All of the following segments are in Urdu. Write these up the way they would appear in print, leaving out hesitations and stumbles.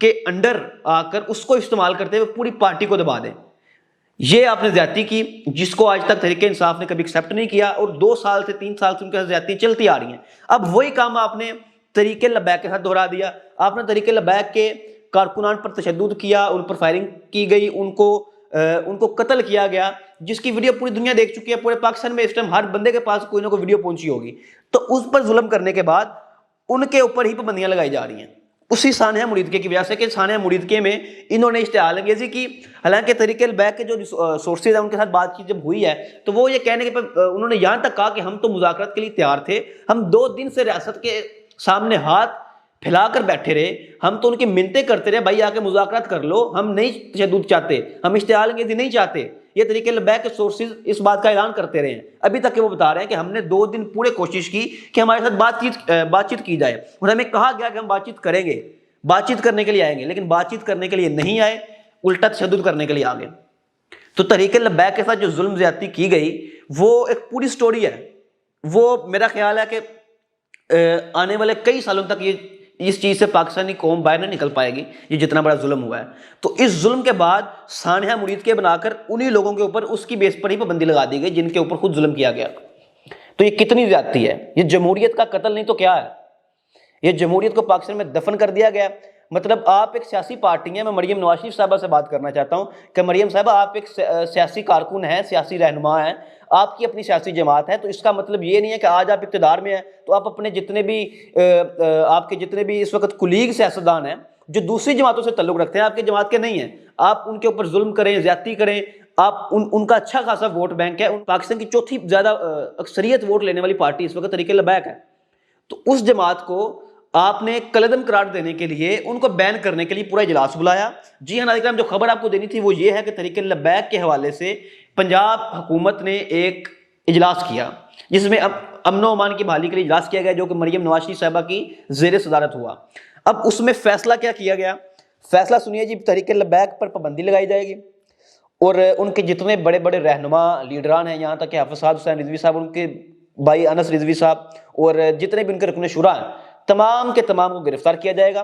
کے انڈر آ کر اس کو استعمال کرتے ہوئے پوری پارٹی کو دبا دیں. یہ آپ نے زیادتی کی جس کو آج تک تحریک انصاف نے کبھی ایکسیپٹ نہیں کیا, اور 2 سال سے 3 سال سے ان کے زیادتیاں چلتی آ رہی ہیں. اب وہی کام آپ نے تحریک لبیک کے ساتھ دہرا دیا. آپ نے تحریک لبیک کے کارکنان پر تشدد کیا, ان پر فائرنگ کی گئی, ان کو قتل کیا گیا, جس کی ویڈیو پوری دنیا دیکھ چکی ہے. پورے پاکستان میں اس ٹائم ہر بندے کے پاس کوئی نہ کوئی ویڈیو پہنچی ہوگی. تو اس پر ظلم کرنے کے بعد ان کے اوپر ہی پابندیاں لگائی جا رہی ہیں اسی سانحہ مریدکے کی وجہ سے کہ سانحہ مریدکے میں انہوں نے اشتعال انگیزی کی. حالانکہ تحریک البیک کے جو سورسز ہیں ان کے ساتھ بات چیت جب ہوئی ہے تو وہ یہ کہنے کے انہوں نے یہاں تک کہا کہ ہم تو مذاکرات کے لیے تیار تھے, ہم 2 دن سے ریاست کے سامنے ہاتھ پھیلا کر بیٹھے رہے, ہم تو ان کی منتیں کرتے رہے بھائی آ کے مذاکرات کر لو, ہم نہیں تشدد چاہتے, ہم اشتعال انگیزی نہیں چاہتے. یہ تحریک البیک کے سورسز اس بات کا اعلان کرتے رہے ہیں, ابھی تک کہ وہ بتا رہے ہیں کہ ہم نے 2 دن پورے کوشش کی کہ ہمارے ساتھ بات چیت کی جائے, اور ہمیں کہا گیا کہ ہم بات چیت کریں گے, بات چیت کرنے کے لیے آئیں گے, لیکن بات چیت کرنے کے لیے نہیں آئے, الٹا تشدد کرنے کے لیے آ گئے. تو تحریک البیک کے ساتھ جو ظلم زیادتی کی گئی وہ ایک پوری سٹوری ہے. وہ میرا خیال ہے کہ آنے والے کئی سالوں تک یہ اس چیز سے پاکستانی قوم باہر نہیں نکل پائے گی, یہ جتنا بڑا ظلم ہوا ہے. تو اس ظلم کے بعد سانحہ مریدکے بنا کر انہی لوگوں کے اوپر اس کی بیس پر ہی پابندی لگا دی گئی جن کے اوپر خود ظلم کیا گیا. تو یہ کتنی زیادتی ہے, یہ جمہوریت کا قتل نہیں تو کیا ہے. یہ جمہوریت کو پاکستان میں دفن کر دیا گیا. مطلب آپ ایک سیاسی پارٹی ہیں. میں مریم نواز شریف صاحبہ سے بات کرنا چاہتا ہوں کہ مریم صاحبہ آپ ایک سیاسی کارکن ہیں, سیاسی رہنما ہیں, آپ کی اپنی سیاسی جماعت ہے. تو اس کا مطلب یہ نہیں ہے کہ آج آپ اقتدار میں ہیں تو آپ اپنے جتنے بھی آپ کے جتنے بھی اس وقت کلیگ سیاستدان ہیں جو دوسری جماعتوں سے تعلق رکھتے ہیں, آپ کی جماعت کے نہیں ہیں, آپ ان کے اوپر ظلم کریں, زیادتی کریں. آپ ان کا اچھا خاصا ووٹ بینک ہے. پاکستان کی چوتھی زیادہ اکثریت ووٹ لینے والی پارٹی اس وقت تحریک البیک ہے. تو اس جماعت کو آپ نے کلعدم قرار دینے کے لیے, ان کو بین کرنے کے لیے پورا اجلاس بلایا. جی ہاں ناظرین, جو خبر آپ کو دینی تھی وہ یہ ہے کہ تحریک البیک کے حوالے سے پنجاب حکومت نے ایک اجلاس کیا جس میں امن و امان کی بحالی کے لیے اجلاس کیا گیا جو کہ مریم نواز شریف صاحبہ کی زیر صدارت ہوا. اب اس میں فیصلہ کیا کیا گیا, فیصلہ سنیے جی. تحریک البیک پر پابندی لگائی جائے گی اور ان کے جتنے بڑے بڑے رہنما لیڈران ہیں, یہاں تک کہ حافظ صاحب حسین رضوی صاحب, ان کے بھائی انس رضوی صاحب اور جتنے بھی ان کے رکن شورا ہیں, تمام کے تمام کو گرفتار کیا جائے گا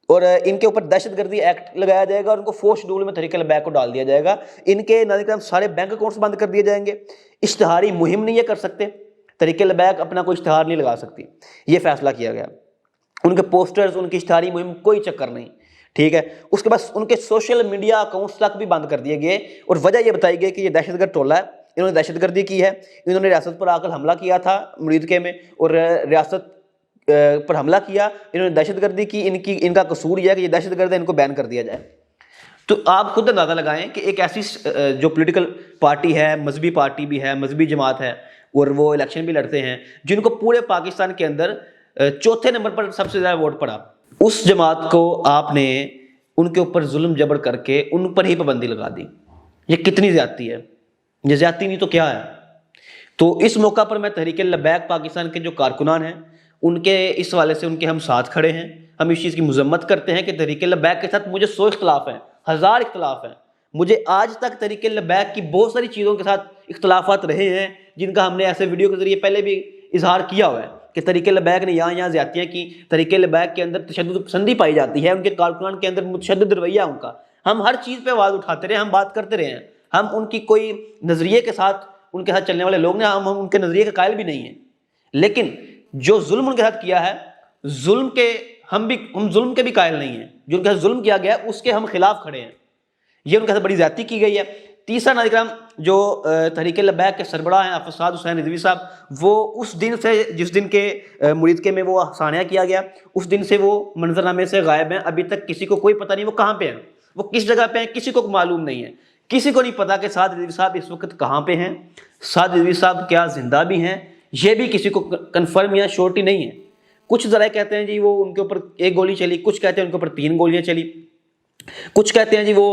اور ان کے اوپر دہشت گردی ایکٹ لگایا جائے گا اور ان کو فورس شیڈول میں تحریک البیک کو ڈال دیا جائے گا. ان کے ناظرین سارے بینک اکاؤنٹس بند کر دیے جائیں گے. اشتہاری مہم نہیں یہ کر سکتے, تحریک البیک اپنا کوئی اشتہار نہیں لگا سکتی, یہ فیصلہ کیا گیا. ان کے پوسٹرز, ان کی اشتہاری مہم کوئی چکر نہیں, ٹھیک ہے. اس کے بعد ان کے سوشل میڈیا اکاؤنٹس تک بھی بند کر دیے گئے اور وجہ یہ بتائی گئی کہ یہ دہشت گرد ٹولہ ہے, انہوں نے دہشت گردی کی ہے, انہوں نے ریاست پر آ کر حملہ کیا تھا مریدکے میں اور ریاست پر حملہ کیا, انہوں نے دہشت گردی کی, ان کا قصور یہ ہے کہ یہ دہشت گرد ہے, ان کو بین کر دیا جائے. تو آپ خود اندازہ لگائیں کہ ایک ایسی جو پولیٹیکل پارٹی ہے, مذہبی پارٹی بھی ہے, مذہبی جماعت ہے اور وہ الیکشن بھی لڑتے ہیں, جن کو پورے پاکستان کے اندر 4تھے نمبر پر سب سے زیادہ ووٹ پڑا, اس جماعت کو آپ نے ان کے اوپر ظلم جبر کر کے ان پر ہی پابندی لگا دی. یہ کتنی زیادتی ہے, یہ زیادتی نہیں تو کیا ہے. تو اس موقع پر میں تحریک البیک پاکستان کے جو کارکنان ہیں ان کے اس حوالے سے ان کے ہم ساتھ کھڑے ہیں. ہم اس چیز کی مذمت کرتے ہیں کہ تحریک البیک کے ساتھ مجھے 100 اختلاف ہیں, 1000 اختلاف ہیں. مجھے آج تک تحریک البیک کی بہت ساری چیزوں کے ساتھ اختلافات رہے ہیں جن کا ہم نے ایسے ویڈیو کے ذریعے پہلے بھی اظہار کیا ہوا ہے کہ تحریک البیک نے یہاں زیادتیاں کی. تحریک البیک کے اندر تشدد پسندی پائی جاتی ہے, ان کے کارکنان کے اندر متشدد رویہ ان کا. ہم ہر چیز پہ آواز اٹھاتے رہے, ہم بات کرتے رہے ہیں. ہم ان کی کوئی نظریے کے ساتھ, ان کے ساتھ چلنے والے لوگ ہیں, ہم ان کے نظریے کے قائل بھی نہیں ہیں. لیکن جو ظلم ان کے ساتھ کیا ہے, ظلم کے ہم ظلم کے بھی قائل نہیں ہیں. جو ان کے ساتھ ظلم کیا گیا ہے اس کے ہم خلاف کھڑے ہیں. یہ ان کے ساتھ بڑی زیادتی کی گئی ہے. تیسرا ناظرین کرام, جو تحریک البیک کے سربراہ ہیں حافظ صاحب حسین رضوی صاحب, وہ اس دن سے جس دن کے مریدکے میں وہ سانحہ کیا گیا اس دن سے وہ منظرنامے سے غائب ہیں. ابھی تک کسی کو کوئی پتہ نہیں وہ کہاں پہ ہیں, وہ کس جگہ پہ ہیں, کسی کو معلوم نہیں ہے. کسی کو نہیں پتا کہ سعد رضوی صاحب اس وقت کہاں پہ ہیں, سعد رضوی صاحب کیا زندہ بھی ہیں, یہ بھی کسی کو کنفرم یا شورٹی نہیں ہے. کچھ ذرائع کہتے ہیں جی وہ ان کے اوپر 1 گولی چلی, کچھ کہتے ہیں ان کے اوپر 3 گولیاں چلی, کچھ کہتے ہیں جی وہ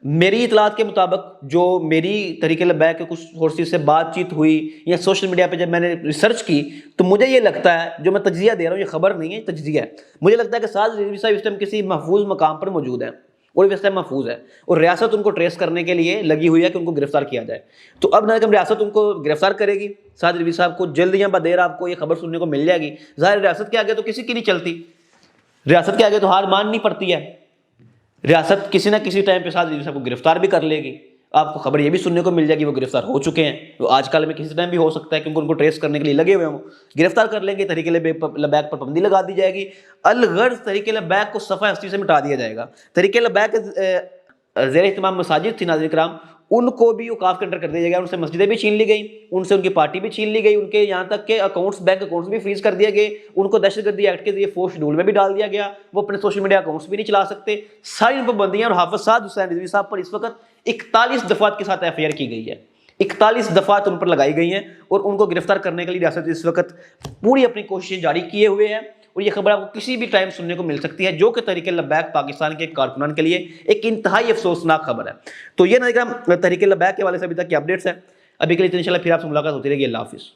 میری اطلاعات کے مطابق جو میری تحریک البیک کے کچھ سورسز سے بات چیت ہوئی یا سوشل میڈیا پہ جب میں نے ریسرچ کی تو مجھے یہ لگتا ہے, جو میں تجزیہ دے رہا ہوں یہ خبر نہیں ہے, تجزیہ ہے, مجھے لگتا ہے کہ سعد رضوی صاحب اس ٹائم کسی محفوظ مقام پر موجود ہیں اور اس ٹائم محفوظ ہے اور ریاست ان کو ٹریس کرنے کے لیے لگی ہوئی ہے کہ ان کو گرفتار کیا جائے. تو اب ناظرین ریاست ان کو گرفتار کرے گی. سعد رضوی صاحب کو جلد یا بدیر آپ کو یہ خبر سننے کو مل جائے گی. ظاہر ریاست کے آگے تو کسی کی نہیں چلتی. ریاست کے آگے تو ہار ماننی پڑتی ہے، ریاست کسی نہ کسی ٹائم پہ ساتھ رضوی صاحب کو گرفتار بھی کر لے گی. آپ کو خبر یہ بھی سننے کو مل جائے گی وہ گرفتار ہو چکے ہیں، وہ آج کل میں کسی ٹائم بھی ہو سکتا ہے کیونکہ ان کو ٹریس کرنے کے لیے لگے ہوئے ہوں، گرفتار کر لیں گے، تحریک لبیک پر پابندی لگا دی جائے گی، الغرض تحریک لبیک کو صفحہ ہستی سے مٹا دیا جائے گا. تحریک لبیک زیر اہتمام مساجد تھی ناظرین کرام، ان کو بھی اوقاف کے انڈر کر دیا جائے گا، ان سے مسجدیں بھی چھین لی گئی، ان سے ان کی پارٹی بھی چھین لی گئی، ان کے یہاں تک کہ اکاؤنٹس بینک اکاؤنٹس بھی فریز کر دیے گئے، ان کو دہشت گردی ایکٹ کے ذریعے فورس شیڈول میں بھی ڈال دیا گیا، وہ اپنے سوشل میڈیا اکاؤنٹس بھی نہیں چلا سکتے. ساری پابندیاں اور حافظ سعد حسین رضوی صاحب پر اس وقت 41 دفعات کے ساتھ ایف آئی آر کی گئی ہے، 41 دفعات ان پر لگائی گئی ہیں، اور ان کو گرفتار کرنے کے لیے ریاست اس وقت پوری اپنی کوششیں جاری کیے ہوئے ہیں. اور یہ خبر آپ کو کسی بھی ٹائم سننے کو مل سکتی ہے، جو کہ تحریک لبیک پاکستان کے کارکنان کے لیے ایک انتہائی افسوسناک خبر ہے. تو یہ تحریک لبیک کے حوالے سے ابھی تک کی اپڈیٹس ہیں. ابھی کے لیے انشاءاللہ پھر آپ سے ملاقات ہوتی رہے گی. اللہ حافظ.